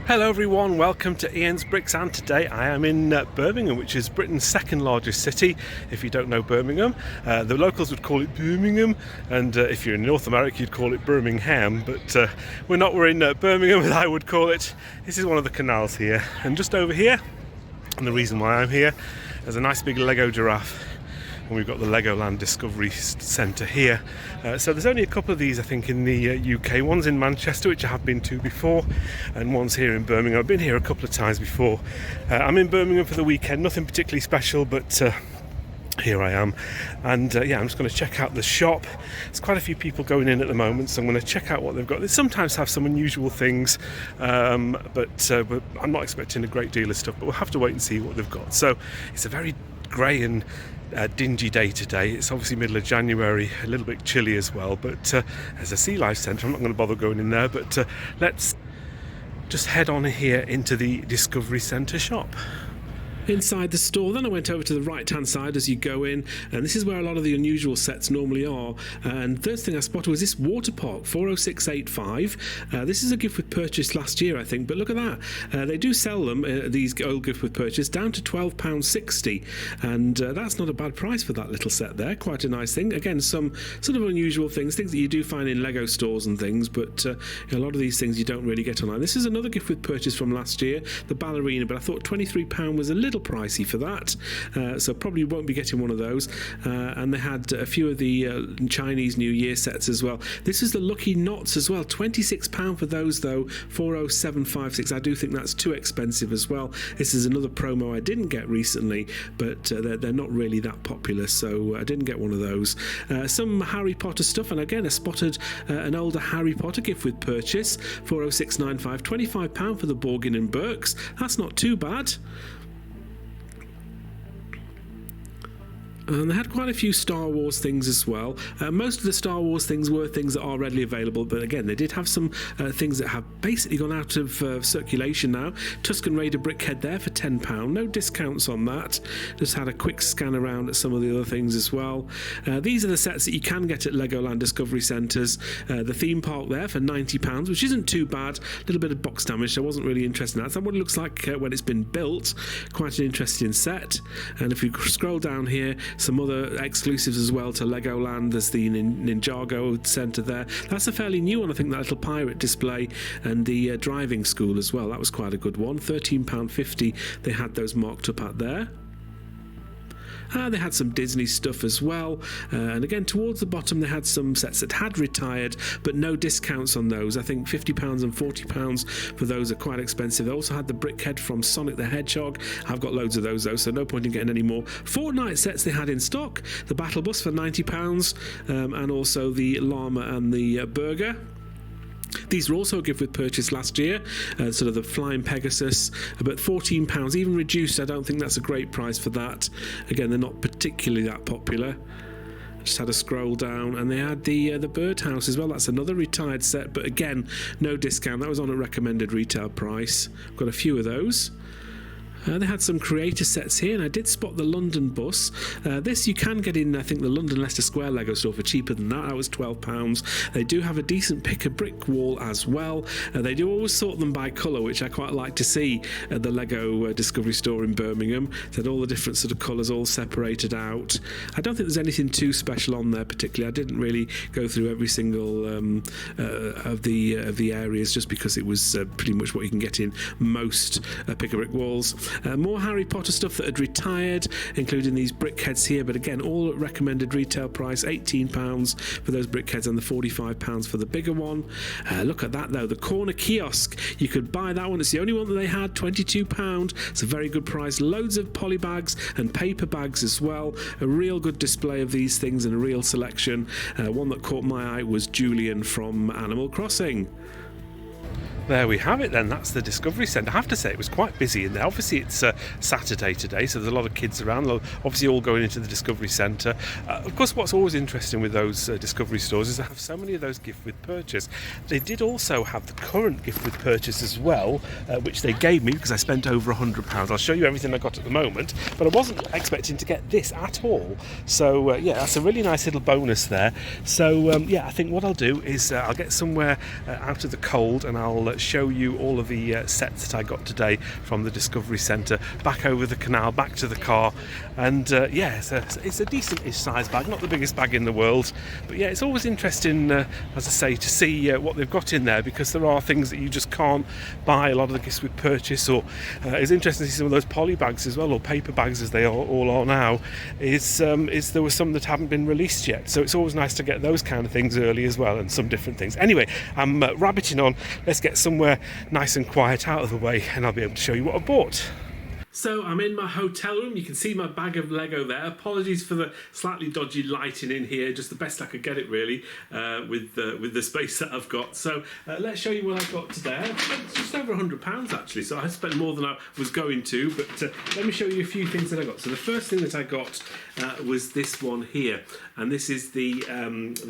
Hello everyone, welcome to Ian's Bricks, and today I am in Birmingham, which is Britain's second largest city. If you don't know Birmingham, the locals would call it Birmingham, and if you're in North America you'd call it Birmingham, but we're in Birmingham, as I would call it. This is one of the canals here, and just over here, and the reason why I'm here, there's a nice big Lego giraffe. And we've got the Legoland Discovery Centre here. So there's only a couple of these, I think, in the UK. One's in Manchester, which I have been to before, and one's here in Birmingham. I've been here a couple of times before. I'm in Birmingham for the weekend, nothing particularly special, but here I am. And I'm just going to check out the shop. There's quite a few people going in at the moment, so I'm going to check out what they've got. They sometimes have some unusual things, but I'm not expecting a great deal of stuff, but we'll have to wait and see what they've got. So it's a very grey and dingy day today. It's obviously middle of January, a little bit chilly as well, but there's a sea life centre. I'm not going to bother going in there, but let's just head on here into the Discovery Centre shop. Inside the store, then I went over to the right hand side as you go in, and this is where a lot of the unusual sets normally are. And first thing I spotted was this water park, 40685. This is a gift with purchase last year, I think, but look at that. They do sell them, these old gift with purchase, down to £12.60, and that's not a bad price for that little set there. Quite a nice thing. Again, some sort of unusual things that you do find in Lego stores and things, but a lot of these things you don't really get online. This is another gift with purchase from last year, the ballerina, but I thought £23 was a little pricey for that, so probably won't be getting one of those. And they had a few of the Chinese New Year sets as well. This is the Lucky Knots as well, £26 for those though, 40756. I do think that's too expensive as well. This is another promo I didn't get recently, but they're not really that popular, so I didn't get one of those. Some Harry Potter stuff, and again I spotted an older Harry Potter gift with purchase, 40695, £25 for the Borgin and Burkes. That's not too bad. And they had quite a few Star Wars things as well. Most of the Star Wars things were things that are readily available, but again, they did have some things that have basically gone out of circulation now. Tusken Raider brickhead there for £10. No discounts on that. Just had a quick scan around at some of the other things as well. These are the sets that you can get at Legoland Discovery Centres. The theme park there for £90, which isn't too bad. A little bit of box damage, so I wasn't really interested in that. That's what it looks like when it's been built. Quite an interesting set. And if we scroll down here, some other exclusives as well to Legoland. There's the Ninjago Centre there. That's a fairly new one, I think, that little pirate display, and the driving school as well. That was quite a good one. £13.50 they had those marked up at there. They had some Disney stuff as well, and again towards the bottom they had some sets that had retired, but no discounts on those. I think £50 and £40 for those are quite expensive. They also had the brickhead from Sonic the Hedgehog. I've got loads of those though, so no point in getting any more. Fortnite sets they had in stock, the Battle Bus for £90, and also the Llama and the Burger. These were also a gift with purchase last year, sort of the Flying Pegasus, but £14, even reduced. I don't think that's a great price for that. Again, they're not particularly that popular. Just had a scroll down, and they had the Birdhouse as well. That's another retired set, but again, no discount. That was on a recommended retail price. Got a few of those. They had some creator sets here, and I did spot the London bus. This you can get in, I think, the London Leicester Square Lego store for cheaper than that. That was £12. They do have a decent pick-a-brick wall as well. They do always sort them by colour, which I quite like to see at the Lego Discovery store in Birmingham. They had all the different sort of colours all separated out. I don't think there's anything too special on there particularly. I didn't really go through every single of the areas, just because it was pretty much what you can get in most pick-a-brick walls. More Harry Potter stuff that had retired, including these brickheads here, but again, all at recommended retail price, £18 for those brickheads and the £45 for the bigger one. Look at that though, the corner kiosk. You could buy that one. It's the only one that they had, £22. It's a very good price. Loads of polybags and paper bags as well. A real good display of these things and a real selection. One that caught my eye was Julian from Animal Crossing. There we have it then, that's the Discovery Centre. I have to say it was quite busy in there. Obviously it's Saturday today, so there's a lot of kids around, obviously all going into the Discovery Centre. Of course, what's always interesting with those Discovery stores is they have so many of those gift with purchase. They did also have the current gift with purchase as well, which they gave me because I spent over £100. I'll show you everything I got at the moment, but I wasn't expecting to get this at all. So yeah, that's a really nice little bonus there. So yeah, I think what I'll do is I'll get somewhere out of the cold, and I'll show you all of the sets that I got today from the Discovery Centre, back over the canal, back to the car. And yeah, it's a decent-ish size bag, not the biggest bag in the world, but yeah, it's always interesting, as I say, to see what they've got in there, because there are things that you just can't buy. A lot of the gifts we purchase, or it's interesting to see some of those polybags as well, or paper bags as they all are now, is there were some that haven't been released yet, so it's always nice to get those kind of things early as well, and some different things. Anyway, I'm rabbiting on. Let's get somewhere nice and quiet out of the way, and I'll be able to show you what I bought. So I'm in my hotel room. You can see my bag of Lego there. Apologies for the slightly dodgy lighting in here, just the best I could get it really, with the space that I've got. So let's show you what I got today. I spent just over £100 actually, so I spent more than I was going to, but let me show you a few things that I got. So the first thing that I got was this one here, and this is the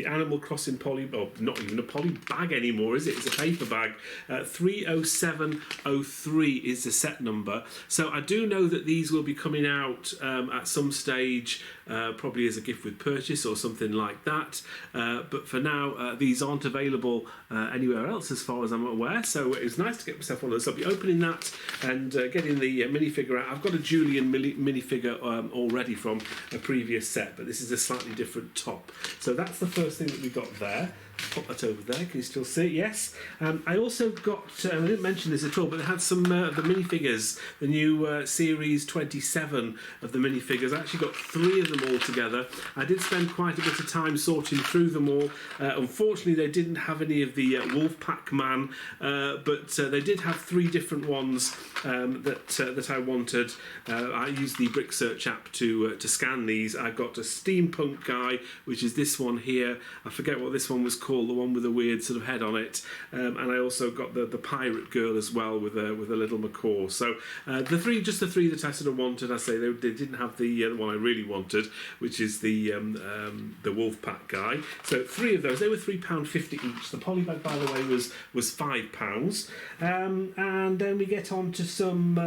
Animal Crossing poly, or not even a poly bag anymore, is it? It's a paper bag. 30703 is the set number. So I do know that these will be coming out at some stage, probably as a gift with purchase or something like that. But for now, these aren't available anywhere else as far as I'm aware. So it was nice to get myself one of those. So I'll be opening that and getting the minifigure out. I've got a Julian minifigure already from a previous set, but this is a slightly different top. So that's the first thing that we got there. Pop that over there. Can you still see it? Yes. I also got, I didn't mention this at all, but they had some the minifigures, the new Series 27 of the minifigures. I actually got 3 of them all together. I did spend quite a bit of time sorting through them all. Unfortunately, they didn't have any of the Wolfpack Man, but they did have 3 different ones that I wanted. I used the Brick Search app to scan these. I got a steampunk guy, which is this one here. I forget what this one was called, the one with a weird sort of head on it, and I also got the pirate girl as well with a little macaw. So the three that I sort of wanted. I say they didn't have the one I really wanted, which is the Wolfpack guy. So 3 of those. They were £3.50 each. The polybag, by the way, was £5. And then we get on to some.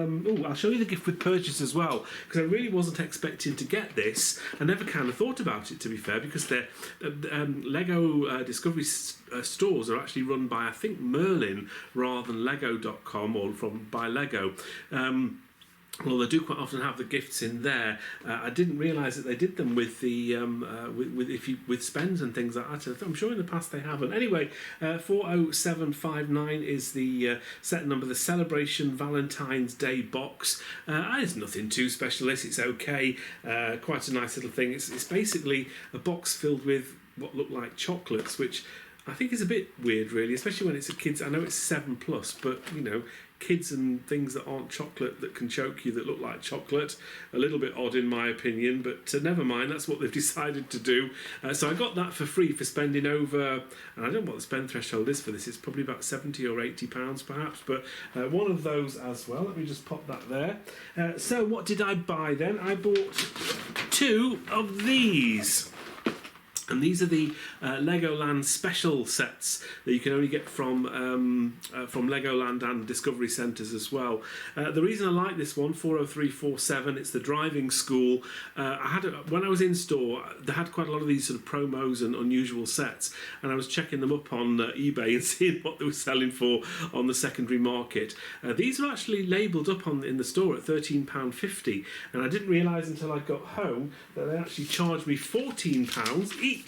I'll show you the gift with purchase as well, because I really wasn't expecting to get this. I never kind of thought about it, to be fair, because they're Lego Discovery stores are actually run by, I think, Merlin rather than Lego.com, or by Lego. Well, they do quite often have the gifts in there. I didn't realise that they did them with the with spends and things like that. I'm sure in the past they haven't. Anyway, 40759 is the set number. The Celebration Valentine's Day box. There's nothing too special. It's okay. Quite a nice little thing. It's basically a box filled with what look like chocolates, which I think is a bit weird, really, especially when it's a kids. I know it's 7+, but you know, kids and things that aren't chocolate that can choke you that look like chocolate, a little bit odd in my opinion, but never mind, that's what they've decided to do. So I got that for free for spending over, and I don't know what the spend threshold is for this, it's probably about £70 or £80 perhaps, but one of those as well. Let me just pop that there. So what did I buy then? I bought 2 of these. And these are the Legoland special sets that you can only get from Legoland and Discovery Centres as well. The reason I like this one, 40347, it's the driving school. When I was in store, they had quite a lot of these sort of promos and unusual sets, and I was checking them up on eBay and seeing what they were selling for on the secondary market. These are actually labelled up in the store at £13.50, and I didn't realise until I got home that they actually charged me £14 each.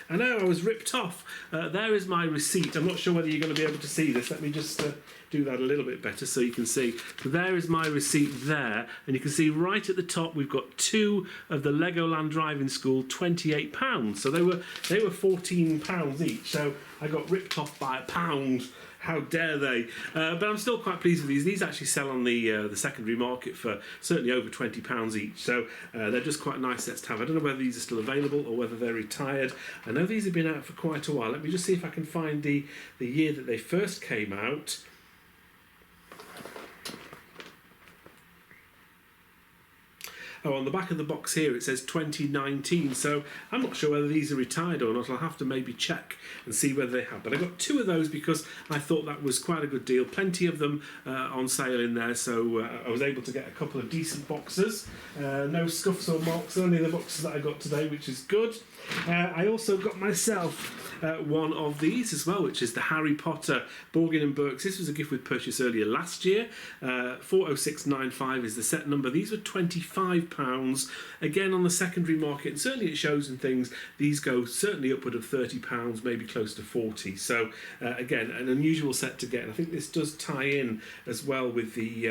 I know, I was ripped off. There is my receipt. I'm not sure whether you're going to be able to see this. Let me just do that a little bit better so you can see. So there is my receipt there, and you can see right at the top we've got 2 of the Legoland Driving School, £28. So they were £14 each. So I got ripped off by £1. How dare they? But I'm still quite pleased with these. These actually sell on the secondary market for certainly over £20 each. So they're just quite nice sets to have. I don't know whether these are still available or whether they're retired. I know these have been out for quite a while. Let me just see if I can find the year that they first came out. Oh, on the back of the box here it says 2019, so I'm not sure whether these are retired or not. I'll have to maybe check and see whether they have. But I got 2 of those because I thought that was quite a good deal. Plenty of them on sale in there, so I was able to get a couple of decent boxes. No scuffs or marks, only the boxes that I got today, which is good. I also got myself one of these as well, which is the Harry Potter Borgin and Burkes. This was a gift with purchase earlier last year. 40695 is the set number. These were £25. Again, on the secondary market, and certainly at shows and things, these go certainly upward of £30, maybe close to 40. So again, an unusual set to get. And I think this does tie in as well with it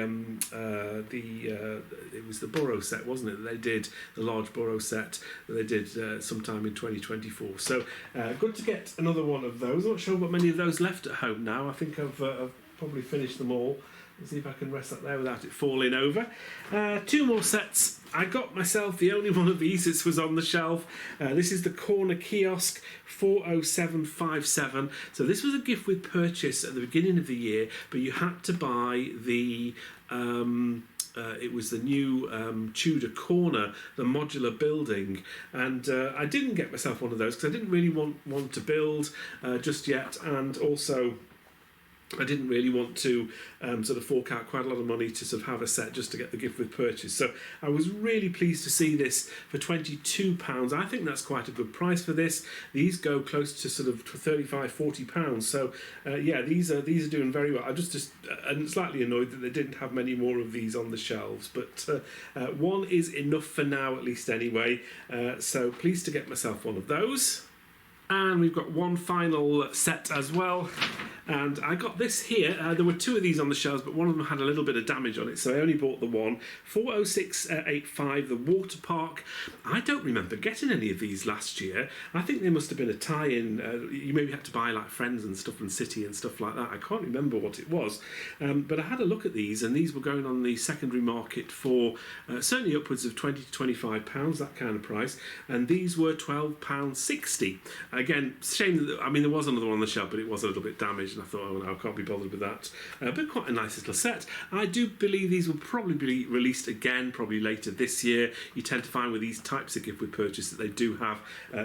was the Burrow set, wasn't it? They did the large Burrow set that they did sometime in 2024. So good to get another one of those. I'm not sure I've got many of those left at home now. I think I've probably finished them all. Let's see if I can rest that there without it falling over. 2 more sets. I got myself the only one of these. This was on the shelf. This is the Corner Kiosk 40757. So this was a gift with purchase at the beginning of the year, but you had to buy the it was the new Tudor Corner, the modular building, and I didn't get myself one of those because I didn't really want to build just yet, and also I didn't really want to sort of fork out quite a lot of money to sort of have a set just to get the gift with purchase. So I was really pleased to see this for £22. I think that's quite a good price for this. These go close to sort of £35–40. So yeah, these are doing very well. I'm just slightly annoyed that they didn't have many more of these on the shelves, but one is enough for now, at least anyway. So pleased to get myself one of those. And we've got one final set as well. And I got this here. There were 2 of these on the shelves, but one of them had a little bit of damage on it, so I only bought the one. 40685, the water park. I don't remember getting any of these last year. I think there must have been a tie-in. You maybe had to buy like Friends and stuff and City and stuff like that. I can't remember what it was. But I had a look at these, and these were going on the secondary market for certainly upwards of £20 to £25, that kind of price. And these were £12.60. Again, shame that, I mean, there was another one on the shelf, but it was a little bit damaged, and I thought, oh no, I can't be bothered with that. But quite a nice little set. I do believe these will probably be released again, probably later this year. You tend to find with these types of gift with purchase that they do have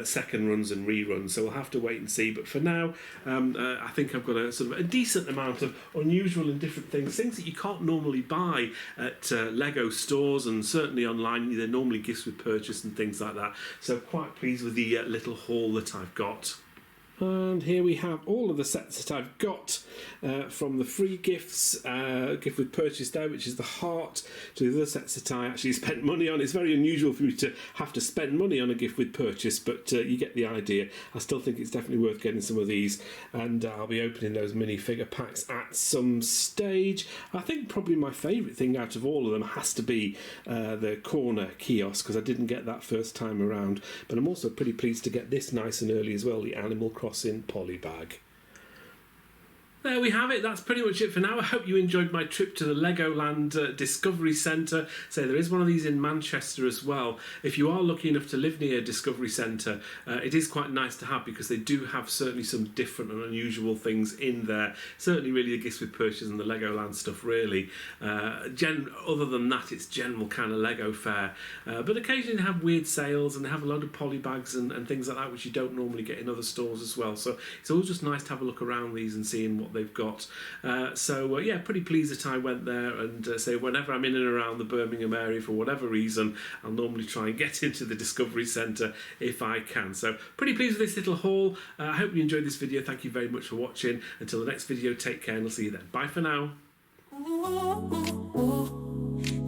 second runs and reruns, so we'll have to wait and see. But for now, I think I've got a sort of a decent amount of unusual and different things that you can't normally buy at Lego stores, and certainly online. They're normally gifts with purchase and things like that. So quite pleased with the little haul that I've got. And here we have all of the sets that I've got from the free gifts, gift with purchase there, which is the heart, to the other sets that I actually spent money on. It's very unusual for me to have to spend money on a gift with purchase, but you get the idea. I still think it's definitely worth getting some of these, and I'll be opening those minifigure packs at some stage. I think probably my favourite thing out of all of them has to be the Corner Kiosk, because I didn't get that first time around, but I'm also pretty pleased to get this nice and early as well, the Animal Crossing polybag. There we have it. That's pretty much it for now. I hope you enjoyed my trip to the Legoland Discovery Centre. So there is one of these in Manchester as well. If you are lucky enough to live near Discovery Centre, it is quite nice to have, because they do have certainly some different and unusual things in there. Certainly really the gifts with purchase and the Legoland stuff really. Other than that, it's general kind of Lego fare. But occasionally they have weird sales, and they have a load of polybags and things like that, which you don't normally get in other stores as well. So it's always just nice to have a look around these and seeing what they've got. Yeah, pretty pleased that I went there, and say whenever I'm in and around the Birmingham area for whatever reason, I'll normally try and get into the Discovery Centre if I can. So pretty pleased with this little haul. I hope you enjoyed this video. Thank you very much for watching. Until the next video, take care, and I'll see you then. Bye for now.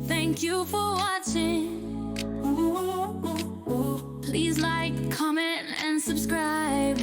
Thank you for watching. Please like, comment and subscribe.